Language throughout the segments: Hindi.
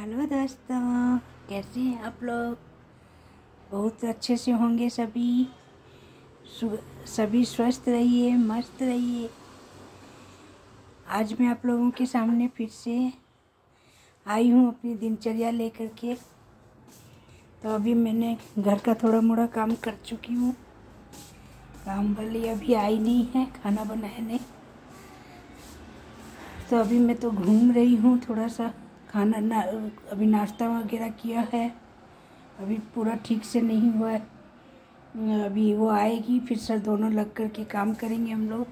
हेलो दोस्तों, कैसे हैं आप लोग। बहुत अच्छे से होंगे सभी। सभी स्वस्थ रहिए, मस्त रहिए। आज मैं आप लोगों के सामने फिर से आई हूँ अपनी दिनचर्या लेकर के। तो अभी मैंने घर का थोड़ा मोड़ा काम कर चुकी हूँ। काम वाली अभी आई नहीं है खाना बनाने। तो अभी मैं तो घूम रही हूँ थोड़ा सा। अभी नाश्ता वगैरह किया है, अभी पूरा ठीक से नहीं हुआ है। अभी वो आएगी फिर सर दोनों लग कर के काम करेंगे हम लोग।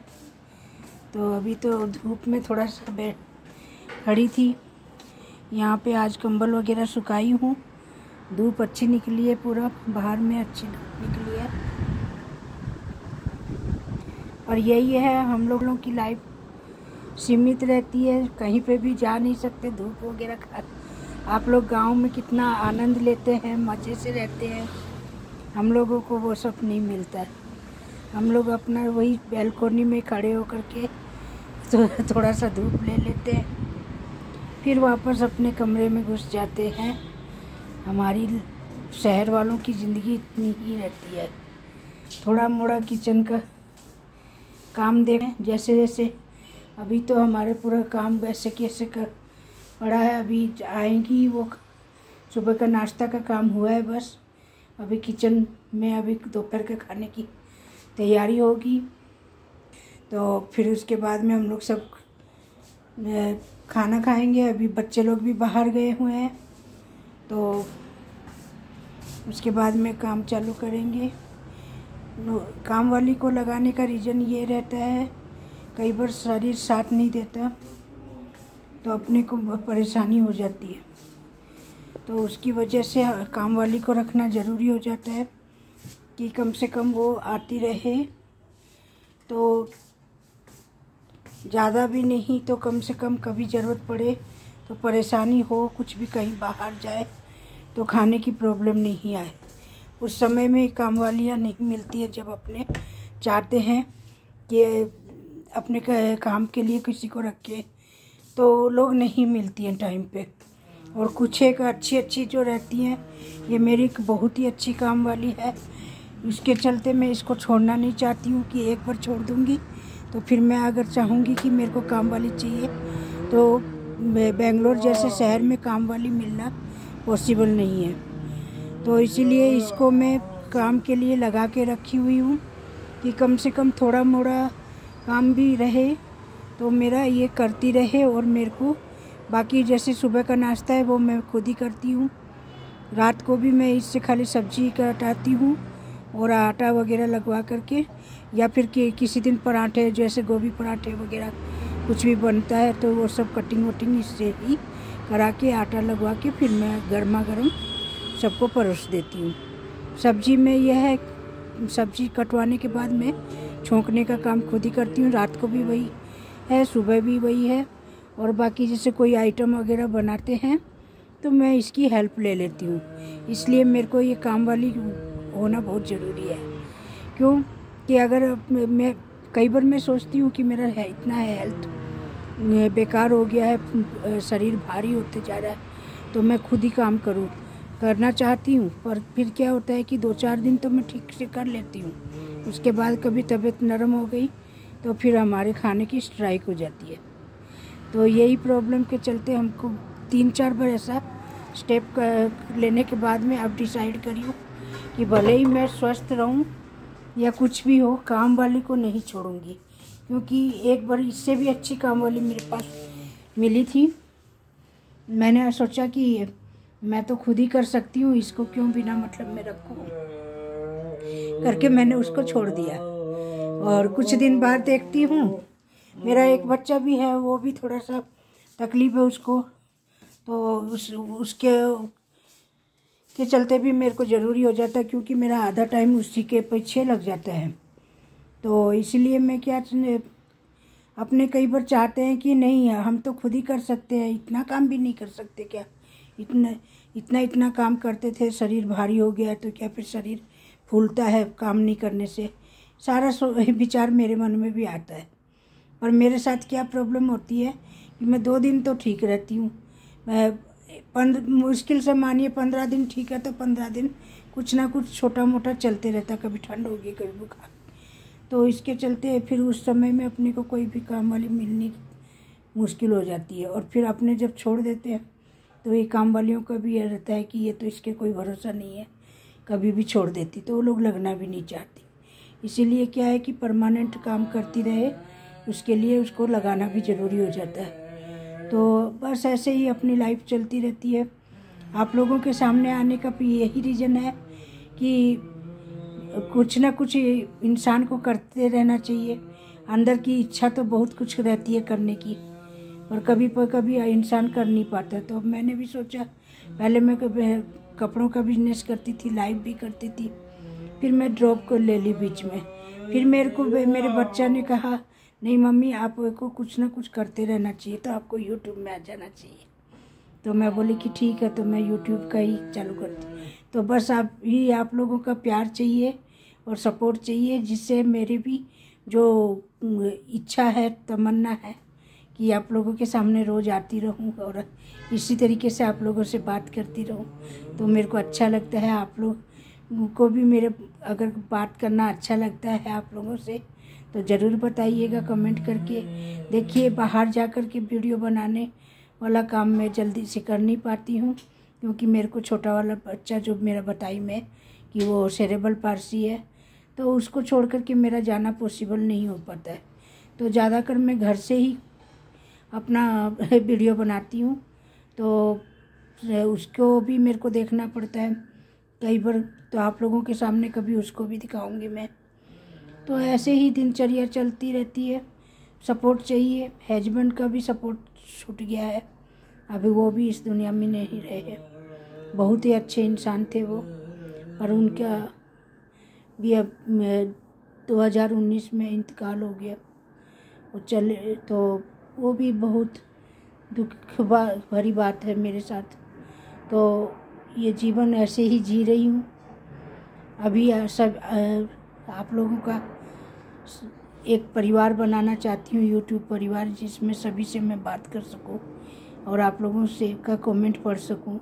तो अभी तो धूप में थोड़ा सा खड़ी थी। यहाँ पे आज कंबल वगैरह सुखाई हूँ। धूप अच्छी निकली है, पूरा बाहर में अच्छी धूप निकली है। और यही है, हम लोगों की लाइफ सीमित रहती है, कहीं पे भी जा नहीं सकते धूप वगैरह का। आप लोग गांव में कितना आनंद लेते हैं, मज़े से रहते हैं। हम लोगों को वो सब नहीं मिलता है। हम लोग अपना वही बैल्कोनी में खड़े होकर के तो थोड़ा सा धूप ले लेते हैं, फिर वापस अपने कमरे में घुस जाते हैं। हमारी शहर वालों की ज़िंदगी इतनी ही रहती है। थोड़ा मोड़ा किचन का काम देखें जैसे जैसे। अभी तो हमारे पूरा काम वैसे कैसे कर पड़ा है। अभी आएंगी वो, सुबह का नाश्ता का काम हुआ है बस। अभी किचन में अभी दोपहर के खाने की तैयारी होगी। तो फिर उसके बाद में हम लोग सब खाना खाएंगे। अभी बच्चे लोग भी बाहर गए हुए हैं, तो उसके बाद में काम चालू करेंगे। काम वाली को लगाने का रीज़न ये रहता है, कई बार शरीर साथ नहीं देता तो अपने को परेशानी हो जाती है। तो उसकी वजह से काम वाली को रखना ज़रूरी हो जाता है कि कम से कम वो आती रहे। तो ज़्यादा भी नहीं तो कम से कम कभी ज़रूरत पड़े तो परेशानी हो, कुछ भी कहीं बाहर जाए तो खाने की प्रॉब्लम नहीं आए। उस समय में काम वालियाँ नहीं मिलती है जब अपने चाहते हैं कि अपने काम के लिए किसी को रखें, तो लोग नहीं मिलती हैं टाइम पे। और कुछ एक अच्छी जो रहती हैं, ये मेरी एक बहुत ही अच्छी काम वाली है। उसके चलते मैं इसको छोड़ना नहीं चाहती हूँ कि एक बार छोड़ दूँगी तो फिर मैं अगर चाहूँगी कि मेरे को काम वाली चाहिए तो बेंगलोर जैसे शहर में काम वाली मिलना पॉसिबल नहीं है। तो इसीलिए इसको मैं काम के लिए लगा के रखी हुई हूँ कि कम से कम थोड़ा मोड़ा काम भी रहे तो मेरा ये करती रहे। और मेरे को बाकी जैसे सुबह का नाश्ता है वो मैं खुद ही करती हूँ। रात को भी मैं इससे खाली सब्जी काटती हूँ और आटा वगैरह लगवा करके, या फिर किसी दिन पराठे जैसे गोभी पराठे वगैरह कुछ भी बनता है तो वो सब कटिंग वटिंग इससे ही करा के आटा लगवा के फिर मैं गर्मा गर्म सबको परोस देती हूँ। सब्जी में यह है, सब्जी कटवाने के बाद मैं छोंकने का काम खुद ही करती हूँ। रात को भी वही है, सुबह भी वही है। और बाकी जैसे कोई आइटम वगैरह बनाते हैं तो मैं इसकी हेल्प ले लेती हूँ। इसलिए मेरे को ये काम वाली होना बहुत ज़रूरी है। क्यों कि अगर मैं कई बार मैं सोचती हूँ कि मेरा इतना हेल्थ बेकार हो गया है, शरीर भारी होते जा रहा है, तो मैं खुद ही काम करना चाहती हूँ। पर फिर क्या होता है कि 2-4 दिन तो मैं ठीक से कर लेती हूँ, उसके बाद कभी तबीयत नरम हो गई तो फिर हमारे खाने की स्ट्राइक हो जाती है। तो यही प्रॉब्लम के चलते हमको 3-4 बार ऐसा स्टेप लेने के बाद में अब डिसाइड करी हूँ कि भले ही मैं स्वस्थ रहूँ या कुछ भी हो, काम वाली को नहीं छोड़ूंगी। क्योंकि एक बार इससे भी अच्छी काम वाली मेरे पास मिली थी। मैंने सोचा कि मैं तो खुद ही कर सकती हूँ, इसको क्यों बिना मतलब में रखूँ करके मैंने उसको छोड़ दिया। और कुछ दिन बाद देखती हूँ, मेरा एक बच्चा भी है, वो भी थोड़ा सा तकलीफ है उसको, तो उसके चलते भी मेरे को ज़रूरी हो जाता है, क्योंकि मेरा आधा टाइम उसी के पीछे लग जाता है। तो इसलिए मैं क्या अपने कई बार चाहते हैं कि नहीं हम तो खुद ही कर सकते हैं, इतना काम भी नहीं कर सकते क्या। इतना काम करते थे, शरीर भारी हो गया तो क्या फिर शरीर फूलता है काम नहीं करने से। सारा विचार मेरे मन में भी आता है। पर मेरे साथ क्या प्रॉब्लम होती है कि मैं 2 दिन तो ठीक रहती हूँ, मैं मुश्किल से मानिए 15 दिन ठीक है, तो 15 दिन कुछ ना कुछ छोटा मोटा चलते रहता, कभी ठंड होगी कभी बुखार। तो इसके चलते फिर उस समय में अपने को कोई भी काम वाली मिलनी मुश्किल हो जाती है। और फिर अपने जब छोड़ देते हैं तो ये काम वालियों का भी यह रहता है कि ये तो इसके कोई भरोसा नहीं है, कभी भी छोड़ देती, तो वो लोग लगना भी नहीं चाहती। इसीलिए क्या है कि परमानेंट काम करती रहे, उसके लिए उसको लगाना भी ज़रूरी हो जाता है। तो बस ऐसे ही अपनी लाइफ चलती रहती है। आप लोगों के सामने आने का भी यही रीज़न है कि कुछ ना कुछ इंसान को करते रहना चाहिए। अंदर की इच्छा तो बहुत कुछ रहती है करने की, और कभी इंसान कर नहीं पाता। तो मैंने भी सोचा, पहले मैं कपड़ों का बिजनेस करती थी, लाइव भी करती थी, फिर मैं ड्रॉप कर ले ली बीच में। फिर मेरे बच्चा ने कहा, नहीं मम्मी आपको कुछ ना कुछ करते रहना चाहिए, तो आपको यूट्यूब में आ जाना चाहिए। तो मैं बोली कि ठीक है, तो मैं यूट्यूब का ही चालू करती। तो बस आप लोगों का प्यार चाहिए और सपोर्ट चाहिए, जिससे मेरी भी जो इच्छा है, तमन्ना है कि आप लोगों के सामने रोज़ आती रहूं और इसी तरीके से आप लोगों से बात करती रहूं। तो मेरे को अच्छा लगता है। आप लोग को भी मेरे अगर बात करना अच्छा लगता है आप लोगों से, तो ज़रूर बताइएगा कमेंट करके। देखिए, बाहर जा कर के वीडियो बनाने वाला काम मैं जल्दी से कर नहीं पाती हूँ, क्योंकि मेरे को छोटा वाला बच्चा जो मेरा बताई में कि वो सेरेब्रल पाल्सी है, तो उसको छोड़ कर के मेरा जाना पॉसिबल नहीं हो पाता है। तो ज़्यादातर मैं घर से ही अपना वीडियो बनाती हूँ, तो उसको भी मेरे को देखना पड़ता है कई बार। तो आप लोगों के सामने कभी उसको भी दिखाऊंगी मैं। तो ऐसे ही दिनचर्या चलती रहती है। सपोर्ट चाहिए। हस्बैंड का भी सपोर्ट छूट गया है, अभी वो भी इस दुनिया में नहीं रहे। बहुत ही अच्छे इंसान थे वो, पर उनका भी अब 2019 में इंतकाल हो गया। वो चले, तो वो भी बहुत दुख भरी बात है मेरे साथ। तो ये जीवन ऐसे ही जी रही हूँ। अभी सब आप लोगों का एक परिवार बनाना चाहती हूँ, यूट्यूब परिवार, जिसमें सभी से मैं बात कर सकूँ और आप लोगों से का कमेंट पढ़ सकूँ।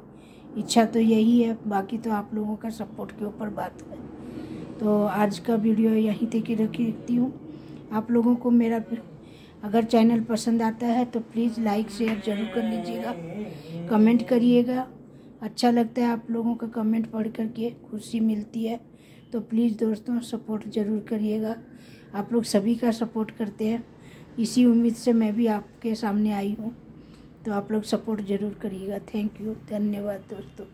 इच्छा तो यही है, बाकी तो आप लोगों का सपोर्ट के ऊपर बात है। तो आज का वीडियो यहीं तक रखती हूँ। आप लोगों को मेरा अगर चैनल पसंद आता है तो प्लीज़ लाइक शेयर ज़रूर कर लीजिएगा, कमेंट करिएगा। अच्छा लगता है आप लोगों का कमेंट पढ़ करके, खुशी मिलती है। तो प्लीज़ दोस्तों सपोर्ट ज़रूर करिएगा। आप लोग सभी का सपोर्ट करते हैं, इसी उम्मीद से मैं भी आपके सामने आई हूँ। तो आप लोग सपोर्ट ज़रूर करिएगा। थैंक यू, धन्यवाद दोस्तों।